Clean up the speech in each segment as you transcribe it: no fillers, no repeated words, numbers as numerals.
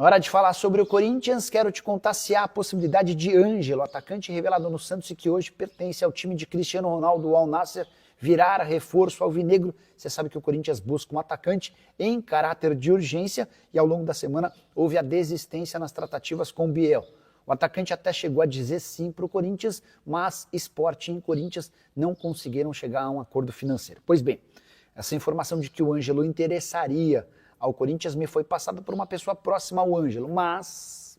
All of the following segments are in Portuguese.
Hora de falar sobre o Corinthians, quero te contar se há a possibilidade de Ângelo, atacante revelado no Santos e que hoje pertence ao time de Cristiano Ronaldo, o Al Nassr, virar reforço alvinegro. Você sabe que o Corinthians busca um atacante em caráter de urgência e ao longo da semana houve a desistência nas tratativas com o Biel. O atacante até chegou a dizer sim para o Corinthians, mas Sporting e Corinthians não conseguiram chegar a um acordo financeiro. Pois bem, essa informação de que o Ângelo interessaria ao Corinthians me foi passada por uma pessoa próxima ao Ângelo, mas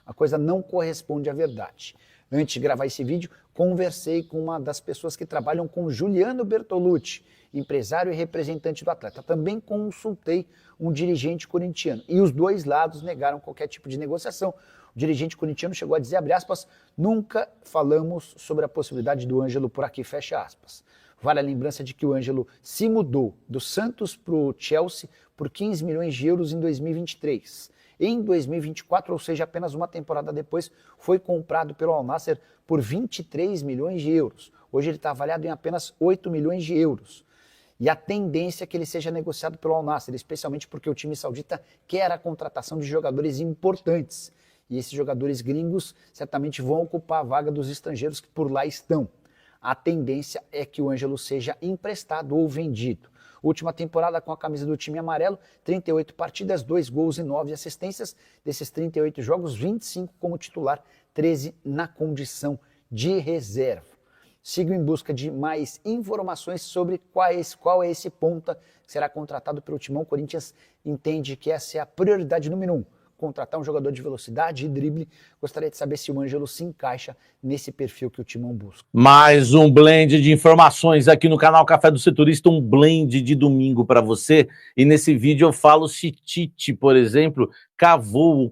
a coisa não corresponde à verdade. Antes de gravar esse vídeo, conversei com uma das pessoas que trabalham com Juliano Bertolucci, empresário e representante do atleta. Também consultei um dirigente corintiano e os dois lados negaram qualquer tipo de negociação. O dirigente corintiano chegou a dizer, abre aspas, nunca falamos sobre a possibilidade do Ângelo por aqui, fecha aspas. Vale a lembrança de que o Ângelo se mudou do Santos para o Chelsea por 15 milhões de euros em 2023. Em 2024, ou seja, apenas uma temporada depois, foi comprado pelo Al Nassr por 23 milhões de euros. Hoje ele está avaliado em apenas 8 milhões de euros. E a tendência é que ele seja negociado pelo Al Nassr, especialmente porque o time saudita quer a contratação de jogadores importantes. E esses jogadores gringos certamente vão ocupar a vaga dos estrangeiros que por lá estão. A tendência é que o Ângelo seja emprestado ou vendido. Última temporada com a camisa do time amarelo, 38 partidas, 2 gols e 9 assistências. Desses 38 jogos, 25 como titular, 13 na condição de reserva. Sigo em busca de mais informações sobre qual é esse ponta que será contratado pelo Timão. O Corinthians entende que essa é a prioridade número 1. Contratar um jogador de velocidade e drible. Gostaria de saber se o Ângelo se encaixa nesse perfil que o Timão busca. Mais um blend de informações aqui no canal Café do Setorista, um blend de domingo para você. E nesse vídeo eu falo se Tite, por exemplo,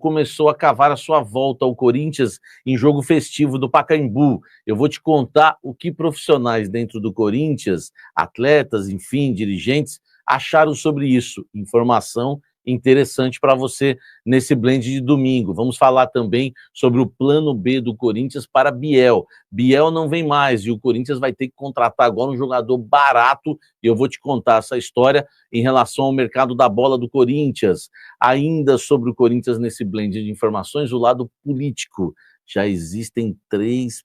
começou a cavar a sua volta ao Corinthians em jogo festivo do Pacaembu. Eu vou te contar o que profissionais dentro do Corinthians, atletas, enfim, dirigentes, acharam sobre isso. Informação interessante para você nesse blend de domingo. Vamos falar também sobre o plano B do Corinthians para Biel. Biel não vem mais e o Corinthians vai ter que contratar agora um jogador barato e eu vou te contar essa história em relação ao mercado da bola do Corinthians. Ainda sobre o Corinthians nesse blend de informações, o lado político. Já existem três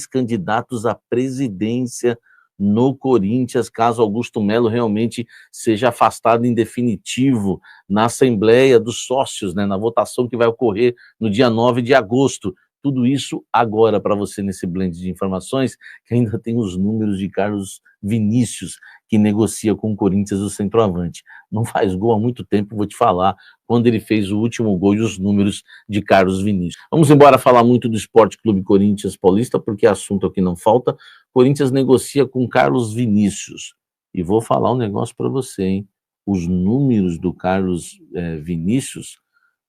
candidatos à presidência no Corinthians, caso Augusto Melo realmente seja afastado em definitivo na Assembleia dos Sócios, né, na votação que vai ocorrer no dia 9 de agosto. Tudo isso agora para você nesse blend de informações, que ainda tem os números de Carlos Vinícius, que negocia com o Corinthians o centroavante. Não faz gol há muito tempo, vou te falar quando ele fez o último gol e os números de Carlos Vinícius. Vamos embora falar muito do Esporte Clube Corinthians Paulista, porque assunto aqui não falta. Corinthians negocia com Carlos Vinícius. E vou falar um negócio para você, hein? Os números do Carlos Vinícius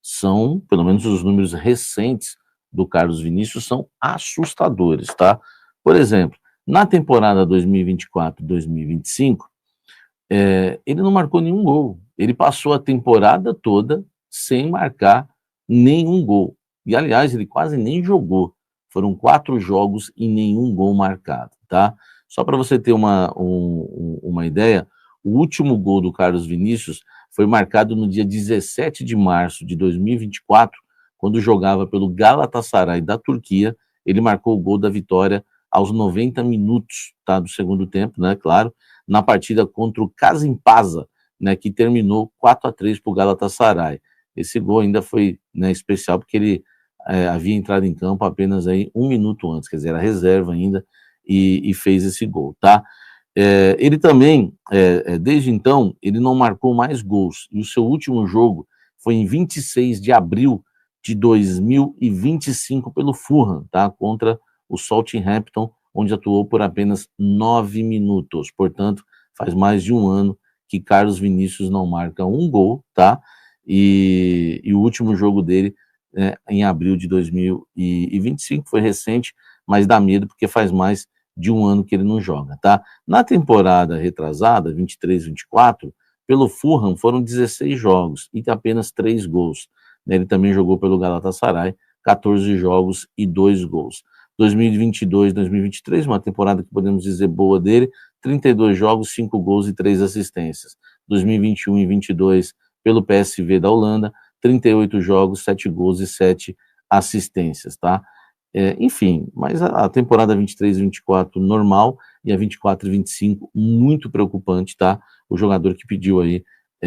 são, pelo menos os números recentes do Carlos Vinícius, são assustadores, tá? Por exemplo, na temporada 2024-2025, ele não marcou nenhum gol. Ele passou a temporada toda sem marcar nenhum gol. E, aliás, ele quase nem jogou. Foram 4 jogos e nenhum gol marcado, tá? Só para você ter uma ideia, o último gol do Carlos Vinícius foi marcado no dia 17 de março de 2024, quando jogava pelo Galatasaray da Turquia. Ele marcou o gol da vitória aos 90 minutos, tá, do segundo tempo, né, claro, na partida contra o Kasimpasa, né, que terminou 4-3 para o Galatasaray. Esse gol ainda foi, né, especial porque ele havia entrado em campo apenas aí 1 minuto antes, quer dizer, era reserva ainda, e fez esse gol, tá? Ele também, desde então, ele não marcou mais gols, e o seu último jogo foi em 26 de abril de 2025 pelo Fulham, tá? Contra o Southampton, onde atuou por apenas 9 minutos. Portanto, faz mais de um ano que Carlos Vinícius não marca um gol, tá? E o último jogo dele em abril de 2025 foi recente, mas dá medo porque faz mais de um ano que ele não joga, tá? Na temporada retrasada, 23-24, pelo Fulham foram 16 jogos e apenas 3 gols. Ele também jogou pelo Galatasaray, 14 jogos e 2 gols. 2022-2023, uma temporada que podemos dizer boa dele, 32 jogos, 5 gols e 3 assistências. 2021 e 22 pelo PSV da Holanda, 38 jogos, 7 gols e 7 assistências, tá? Enfim, mas a temporada 23-24 normal e a 24-25 muito preocupante, tá? O jogador que pediu aí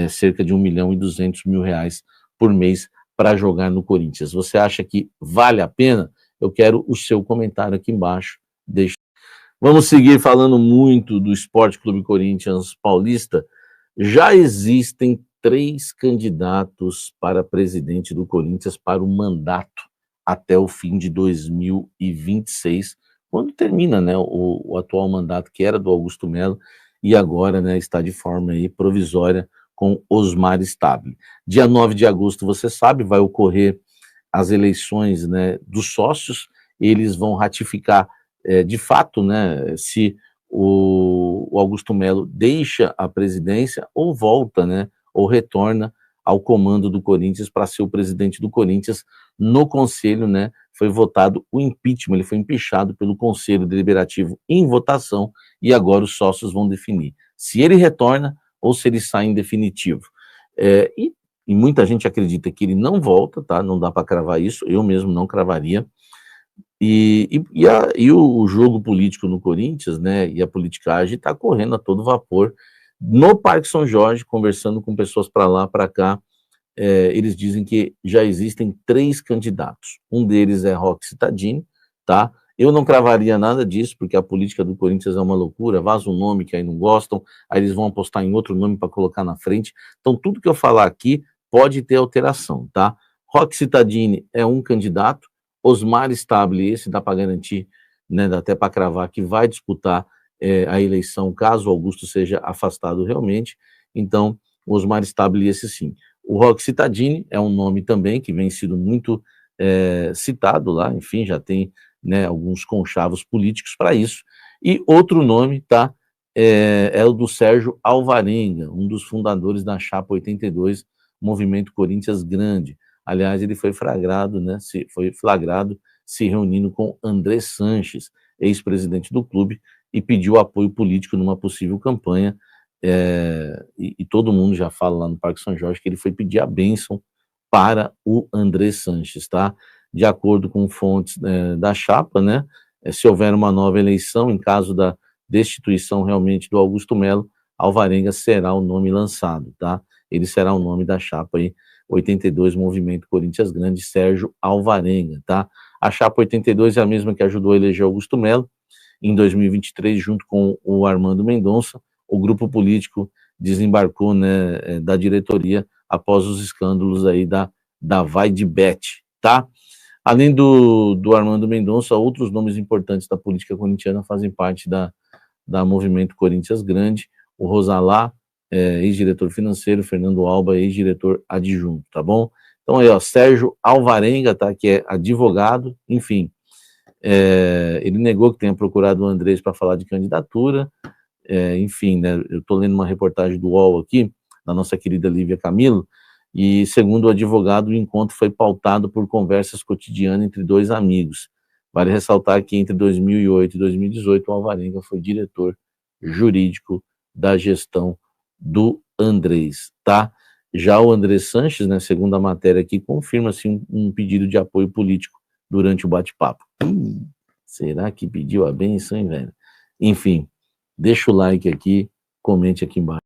cerca de R$ 1.200.000 por mês para jogar no Corinthians. Você acha que vale a pena? Eu quero o seu comentário aqui embaixo. Vamos seguir falando muito do Sport Clube Corinthians Paulista. Já existem 3 candidatos para presidente do Corinthians para o mandato até o fim de 2026, quando termina, né, o atual mandato, que era do Augusto Melo, e agora, né, está de forma aí provisória com Osmar Stabile. Dia 9 de agosto, você sabe, vai ocorrer as eleições, né, dos sócios. Eles vão ratificar, de fato, né, se o Augusto Melo deixa a presidência ou volta, né, ou retorna ao comando do Corinthians para ser o presidente do Corinthians. No conselho, né, foi votado o impeachment, ele foi empichado pelo Conselho Deliberativo em votação, e agora os sócios vão definir se ele retorna ou se ele sai em definitivo. E muita gente acredita que ele não volta, tá? Não dá para cravar isso, eu mesmo não cravaria. E o jogo político no Corinthians, né, e a politicagem está correndo a todo vapor. No Parque São Jorge, conversando com pessoas para lá, para cá, eles dizem que já existem 3 candidatos. Um deles é Roque Cittadini, tá? Eu não cravaria nada disso, porque a política do Corinthians é uma loucura, vaza um nome que aí não gostam, aí eles vão apostar em outro nome para colocar na frente. Então, tudo que eu falar aqui pode ter alteração, tá? Roque Cittadini é um candidato, Osmar Stabile, esse dá para garantir, né, dá até para cravar que vai disputar a eleição, caso Augusto seja afastado realmente. Então, Osmar Stabile, esse sim. O Roque Cittadini é um nome também que vem sido muito citado lá, enfim, já tem, né, alguns conchavos políticos para isso. E outro nome, tá, é o do Sérgio Alvarenga, um dos fundadores da Chapa 82, Movimento Corinthians Grande. Aliás, ele foi flagrado, né, se reunindo com André Sanches, ex-presidente do clube, e pediu apoio político numa possível campanha. E todo mundo já fala lá no Parque São Jorge que ele foi pedir a bênção para o André Sanches, tá? De acordo com fontes da chapa, né? Se houver uma nova eleição, em caso da destituição realmente do Augusto Melo, Alvarenga será o nome lançado, tá? Ele será o nome da chapa aí, 82 Movimento Corinthians Grande, Sérgio Alvarenga, tá? A chapa 82 é a mesma que ajudou a eleger Augusto Melo em 2023, junto com o Armando Mendonça. O grupo político desembarcou, né, da diretoria após os escândalos aí da Vai de Bet, tá? Além do Armando Mendonça, outros nomes importantes da política corintiana fazem parte da Movimento Corinthians Grande. O Rosalá, ex-diretor financeiro, Fernando Alba, ex-diretor adjunto, tá bom? Então aí, ó, Sérgio Alvarenga, tá, que é advogado, enfim, ele negou que tenha procurado o Andrés para falar de candidatura, enfim, né, eu estou lendo uma reportagem do UOL aqui, da nossa querida Lívia Camilo, e segundo o advogado, o encontro foi pautado por conversas cotidianas entre 2 amigos. Vale ressaltar que entre 2008 e 2018, o Alvarenga foi diretor jurídico da gestão do Andrés, tá? Já o André Sanches, né, segundo a matéria aqui, confirma-se um pedido de apoio político durante o bate-papo. Será que pediu a benção, hein, velho? Enfim, deixa o like aqui, comente aqui embaixo.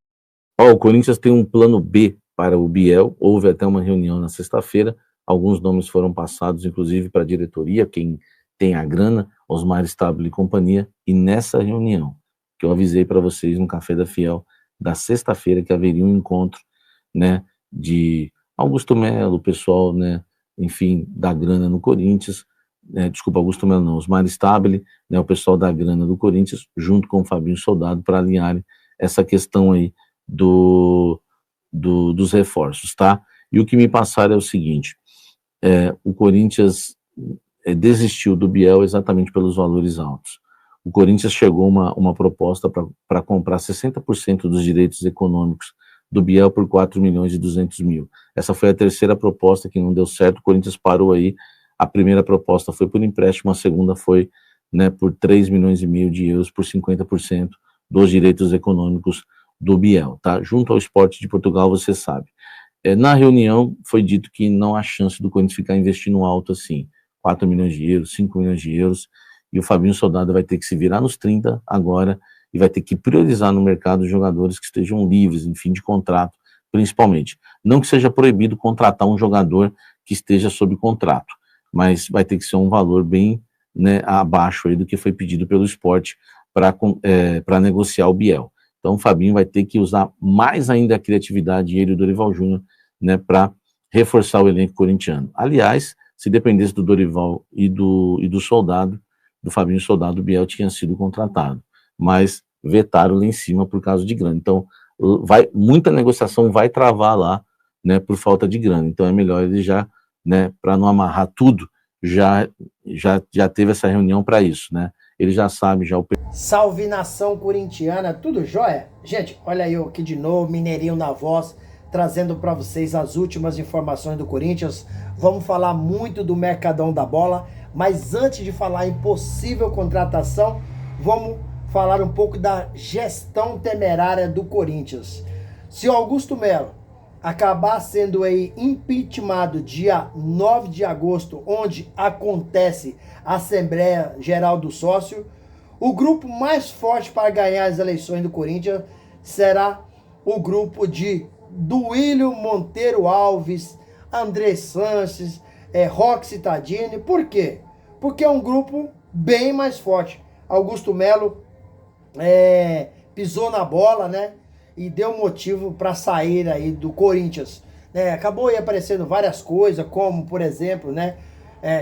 O Corinthians tem um plano B para o Biel, houve até uma reunião na sexta-feira, alguns nomes foram passados, inclusive, para a diretoria, quem tem a grana, Osmar Stabile e companhia, e nessa reunião, que eu avisei para vocês no Café da Fiel, da sexta-feira, que haveria um encontro, né, de Augusto Melo, o pessoal, né, enfim, da grana no Corinthians, desculpa, Augusto Melo não, Osmar Stabile, né, o pessoal da grana do Corinthians, junto com o Fabinho Soldado, para alinhar essa questão aí dos reforços, tá? E o que me passaram é o seguinte, o Corinthians desistiu do Biel exatamente pelos valores altos. O Corinthians chegou uma proposta para comprar 60% dos direitos econômicos do Biel por 4.200.000. Essa foi a terceira proposta que não deu certo, o Corinthians parou aí. A primeira proposta foi por empréstimo, a segunda foi, né, por 3,5 milhões de euros por 50% dos direitos econômicos do Biel, tá? Junto ao Sport de Portugal, você sabe. Na reunião foi dito que não há chance do Corinthians ficar investindo alto assim, 4 milhões de euros, 5 milhões de euros, e o Fabinho Soldado vai ter que se virar nos 30 agora e vai ter que priorizar no mercado jogadores que estejam livres, em fim de contrato, principalmente. Não que seja proibido contratar um jogador que esteja sob contrato, mas vai ter que ser um valor bem, né, abaixo aí do que foi pedido pelo Sport para negociar o Biel. Então o Fabinho vai ter que usar mais ainda a criatividade, ele e o Dorival Júnior, né, para reforçar o elenco corintiano. Aliás, se dependesse do Dorival e do Soldado, do Fabinho Soldado, o Biel tinha sido contratado, mas vetaram lá em cima por causa de grana. Então muita negociação vai travar lá, né, por falta de grana. Então é melhor ele já, né, para não amarrar tudo, já teve essa reunião para isso, né? Ele já sabe já o... Salve nação corintiana, tudo jóia? Gente, olha eu aqui de novo, Mineirinho na voz, trazendo para vocês as últimas informações do Corinthians. Vamos falar muito do Mercadão da Bola, mas antes de falar em possível contratação, vamos falar um pouco da gestão temerária do Corinthians. Se o Augusto Melo acabar sendo aí impeachmentado dia 9 de agosto, onde acontece a Assembleia Geral do Sócio, o grupo mais forte para ganhar as eleições do Corinthians será o grupo de Duílio Monteiro Alves, André Sanches, Roxy Tadini. Por quê? Porque é um grupo bem mais forte. Augusto Melo pisou na bola, né? E deu motivo para sair aí do Corinthians. Acabou aí aparecendo várias coisas, como, por exemplo, né?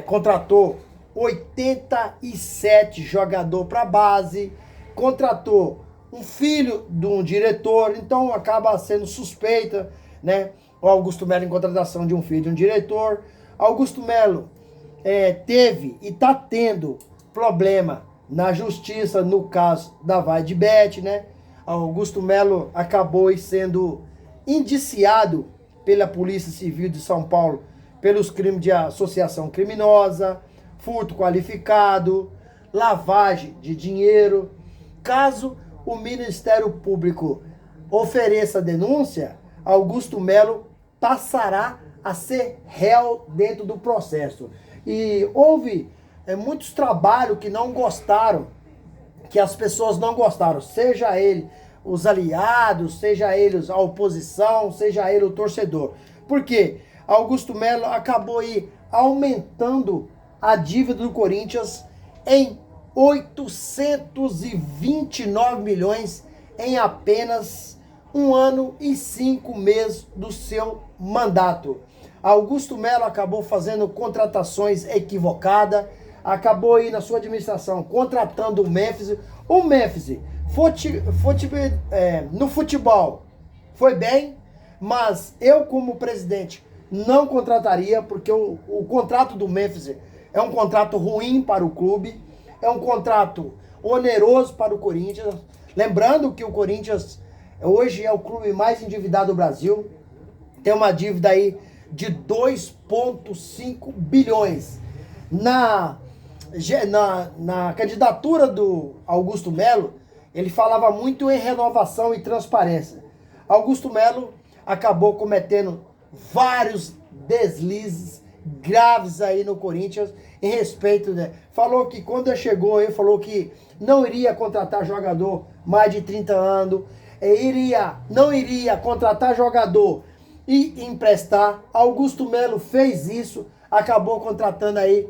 Contratou 87 jogadores para base, contratou um filho de um diretor, então acaba sendo suspeita, né? O Augusto Melo em contratação de um filho de um diretor. Augusto Melo teve e está tendo problema na justiça no caso da Vaidbet, né? Augusto Melo acabou sendo indiciado pela Polícia Civil de São Paulo pelos crimes de associação criminosa, furto qualificado, lavagem de dinheiro. Caso o Ministério Público ofereça denúncia, Augusto Melo passará a ser réu dentro do processo. E houve muitos trabalhos que não gostaram, que as pessoas não gostaram, seja ele os aliados, seja eles a oposição, seja ele o torcedor. Por quê? Augusto Melo acabou aí aumentando a dívida do Corinthians em 829 milhões em apenas 1 ano e 5 meses do seu mandato. Augusto Melo acabou fazendo contratações equivocadas, acabou aí na sua administração contratando o Memphis. O Memphis no futebol foi bem, mas eu como presidente não contrataria, porque o contrato do Memphis é um contrato ruim para o clube, é um contrato oneroso para o Corinthians. Lembrando que o Corinthians hoje é o clube mais endividado do Brasil, tem uma dívida aí de 2,5 bilhões. Na candidatura do Augusto Melo, ele falava muito em renovação e transparência. Augusto Melo acabou cometendo vários deslizes graves aí no Corinthians em respeito, né? Falou que quando chegou aí, falou que não iria contratar jogador mais de 30 anos, não iria contratar jogador e emprestar. Augusto Melo fez isso, acabou contratando aí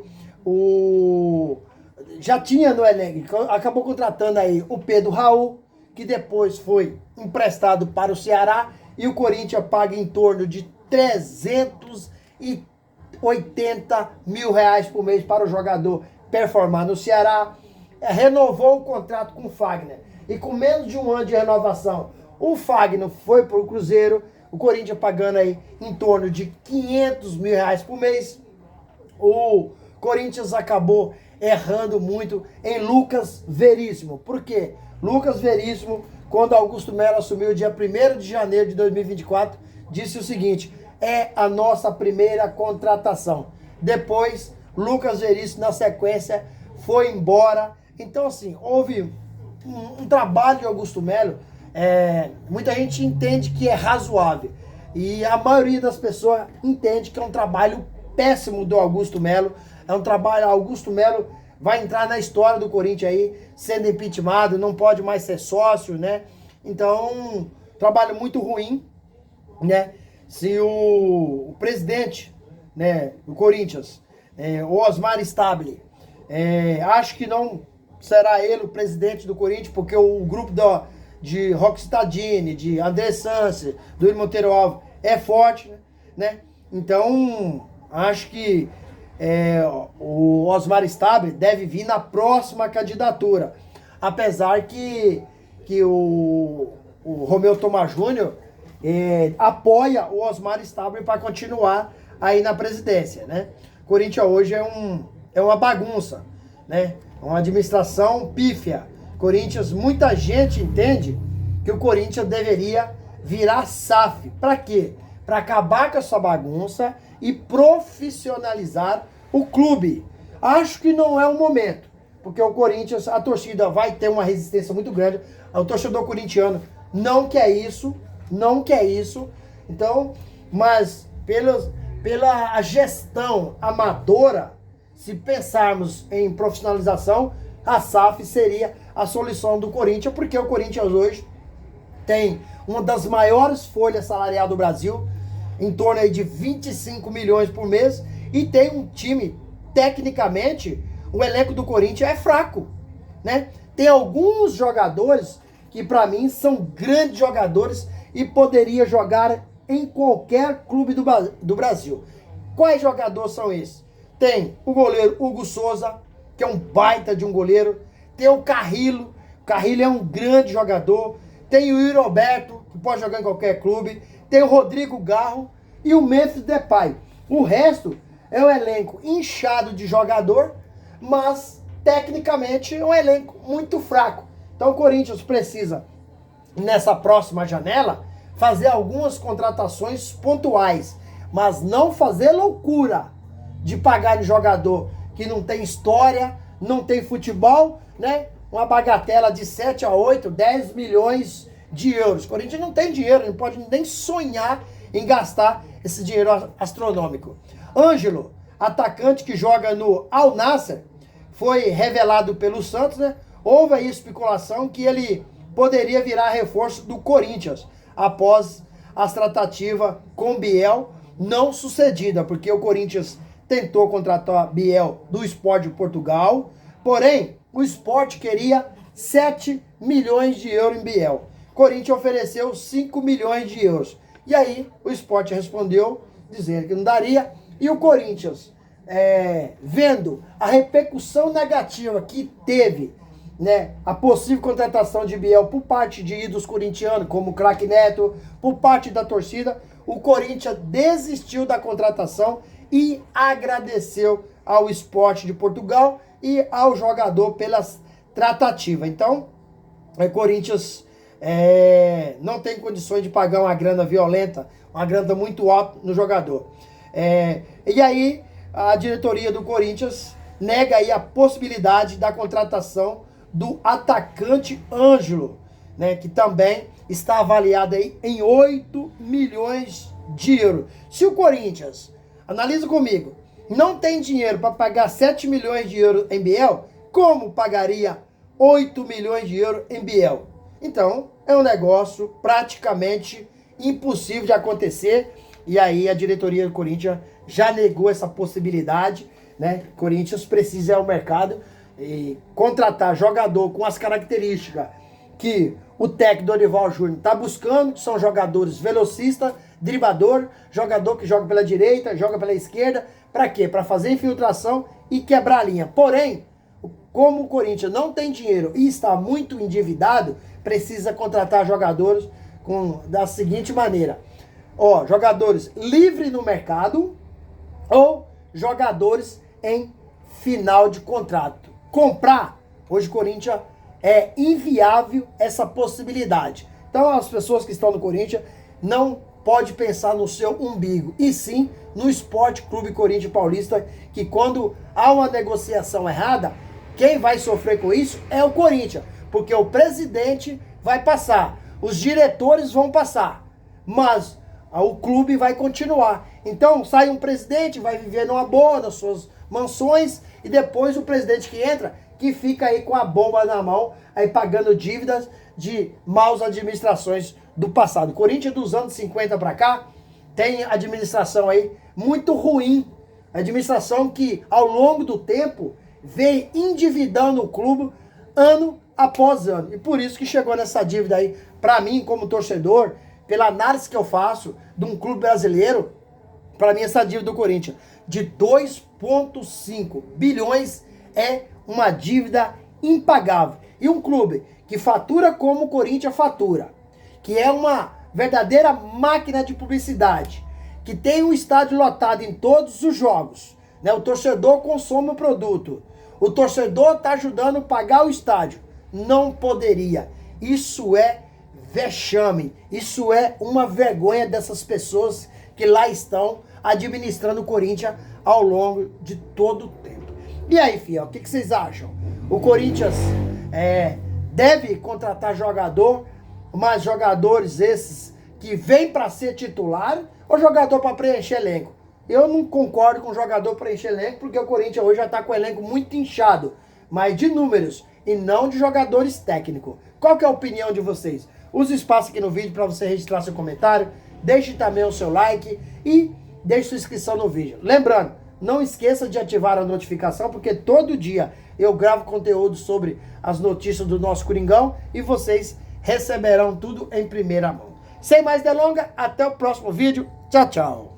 já tinha no elenco, acabou contratando aí o Pedro Raul, que depois foi emprestado para o Ceará, e o Corinthians paga em torno de 380 mil reais por mês para o jogador performar no Ceará. Renovou o contrato com o Fagner, e com menos de 1 ano de renovação, o Fagner foi para o Cruzeiro, o Corinthians pagando aí em torno de 500 mil reais por mês. O Corinthians acabou errando muito em Lucas Veríssimo. Por quê? Lucas Veríssimo, quando Augusto Melo assumiu dia 1º de janeiro de 2024, disse o seguinte: é a nossa primeira contratação. Depois, Lucas Veríssimo, na sequência, foi embora. Então, assim, houve um trabalho de Augusto Melo, muita gente entende que é razoável. E a maioria das pessoas entende que é um trabalho péssimo do Augusto Melo. É um trabalho, Augusto Melo vai entrar na história do Corinthians aí, sendo impeachmentado, não pode mais ser sócio, né? Então, trabalho muito ruim, né? Se o presidente, né, do Corinthians, o Osmar Stabile, acho que não será ele o presidente do Corinthians, porque o grupo de Roque Cittadini, de André Sanches, do Willian Monteiro Alves é forte, né? Então, acho que o Osmar Stabile deve vir na próxima candidatura. Apesar que o Romeu Tomás Júnior apoia o Osmar Stabile para continuar aí na presidência, né? Corinthians hoje é uma bagunça, né? Uma administração pífia. Corinthians, muita gente entende que o Corinthians deveria virar SAF. Para quê? Para acabar com essa bagunça e profissionalizar o clube. Acho que não é o momento, porque o Corinthians, a torcida vai ter uma resistência muito grande. O torcedor corintiano não quer isso, Então, mas pela gestão amadora, se pensarmos em profissionalização, a SAF seria a solução do Corinthians, porque o Corinthians hoje tem uma das maiores folhas salariais do Brasil, em torno aí de 25 milhões por mês, e tem um time, tecnicamente, o elenco do Corinthians é fraco, né? Tem alguns jogadores que para mim são grandes jogadores e poderia jogar em qualquer clube do Brasil. Quais jogadores são esses? Tem o goleiro Hugo Souza, que é um baita de um goleiro. Tem o Carrillo é um grande jogador. Tem o Yuri Alberto, que pode jogar em qualquer clube. Tem o Rodrigo Garro e o Memphis Depay. O resto é um elenco inchado de jogador, mas tecnicamente é um elenco muito fraco. Então o Corinthians precisa, nessa próxima janela, fazer algumas contratações pontuais, mas não fazer loucura de pagar em jogador que não tem história, não tem futebol, né? Uma bagatela de 7 a 8, 10 milhões de euros. O Corinthians não tem dinheiro, não pode nem sonhar em gastar esse dinheiro astronômico. Ângelo, atacante que joga no Al Nassr, foi revelado pelo Santos, né? Houve aí especulação que ele poderia virar reforço do Corinthians após as tratativas com Biel não sucedida, porque o Corinthians tentou contratar Biel do Sport de Portugal, porém o Sport queria 7 milhões de euros em Biel. O Corinthians ofereceu 5 milhões de euros. E aí o Sport respondeu dizendo que não daria, e o Corinthians, vendo a repercussão negativa que teve, né, a possível contratação de Biel por parte de ídolos corintianos, como o craque Neto, por parte da torcida, o Corinthians desistiu da contratação e agradeceu ao Sport de Portugal e ao jogador pelas tratativas. Então, o Corinthians não tem condições de pagar uma grana violenta, uma grana muito alta no jogador. E aí, a diretoria do Corinthians nega aí a possibilidade da contratação do atacante Ângelo, né, que também está avaliado aí em 8 milhões de euros. Se o Corinthians, analisa comigo, não tem dinheiro para pagar 7 milhões de euros em Biel, como pagaria 8 milhões de euros em Biel? Então, é um negócio praticamente impossível de acontecer, e aí a diretoria do Corinthians já negou essa possibilidade, né? Corinthians precisa ir ao mercado e contratar jogador com as características que o técnico Dorival Júnior está buscando, que são jogadores velocistas, driblador, jogador que joga pela direita, joga pela esquerda. Para quê? Para fazer infiltração e quebrar a linha. Porém, como o Corinthians não tem dinheiro e está muito endividado, precisa contratar jogadores da seguinte maneira. Jogadores livres no mercado ou jogadores em final de contrato. Comprar, hoje o Corinthians é inviável essa possibilidade. Então as pessoas que estão no Corinthians não pode pensar no seu umbigo, e sim no Esporte Clube Corinthians Paulista, que quando há uma negociação errada, quem vai sofrer com isso é o Corinthians, porque o presidente vai passar, os diretores vão passar, mas o clube vai continuar. Então sai um presidente, vai viver numa boa, nas suas mansões, e depois o presidente que entra, que fica aí com a bomba na mão, aí pagando dívidas de maus administrações do passado. Corinthians dos anos 50 para cá tem administração aí muito ruim, administração que ao longo do tempo vem endividando o clube ano após ano. E por isso que chegou nessa dívida aí, para mim como torcedor, pela análise que eu faço de um clube brasileiro, para mim essa dívida do Corinthians de 2,5 bilhões é uma dívida impagável. E um clube que fatura como o Corinthians fatura, que é uma verdadeira máquina de publicidade, que tem um estádio lotado em todos os jogos, né? O torcedor consome o produto, o torcedor está ajudando a pagar o estádio, não poderia. Isso é vexame, isso é uma vergonha dessas pessoas que lá estão administrando o Corinthians ao longo de todo o tempo. E aí, fiel, o que vocês acham? O Corinthians deve contratar jogador, mas jogadores esses que vêm para ser titular, ou jogador para preencher elenco? Eu não concordo com jogador para preencher elenco, porque o Corinthians hoje já está com o elenco muito inchado, mas de números e não de jogadores técnicos. Qual que é a opinião de vocês? Use o espaço aqui no vídeo para você registrar seu comentário, deixe também o seu like e deixe sua inscrição no vídeo. Lembrando, não esqueça de ativar a notificação, porque todo dia eu gravo conteúdo sobre as notícias do nosso Coringão e vocês receberão tudo em primeira mão. Sem mais delongas, até o próximo vídeo. Tchau, tchau.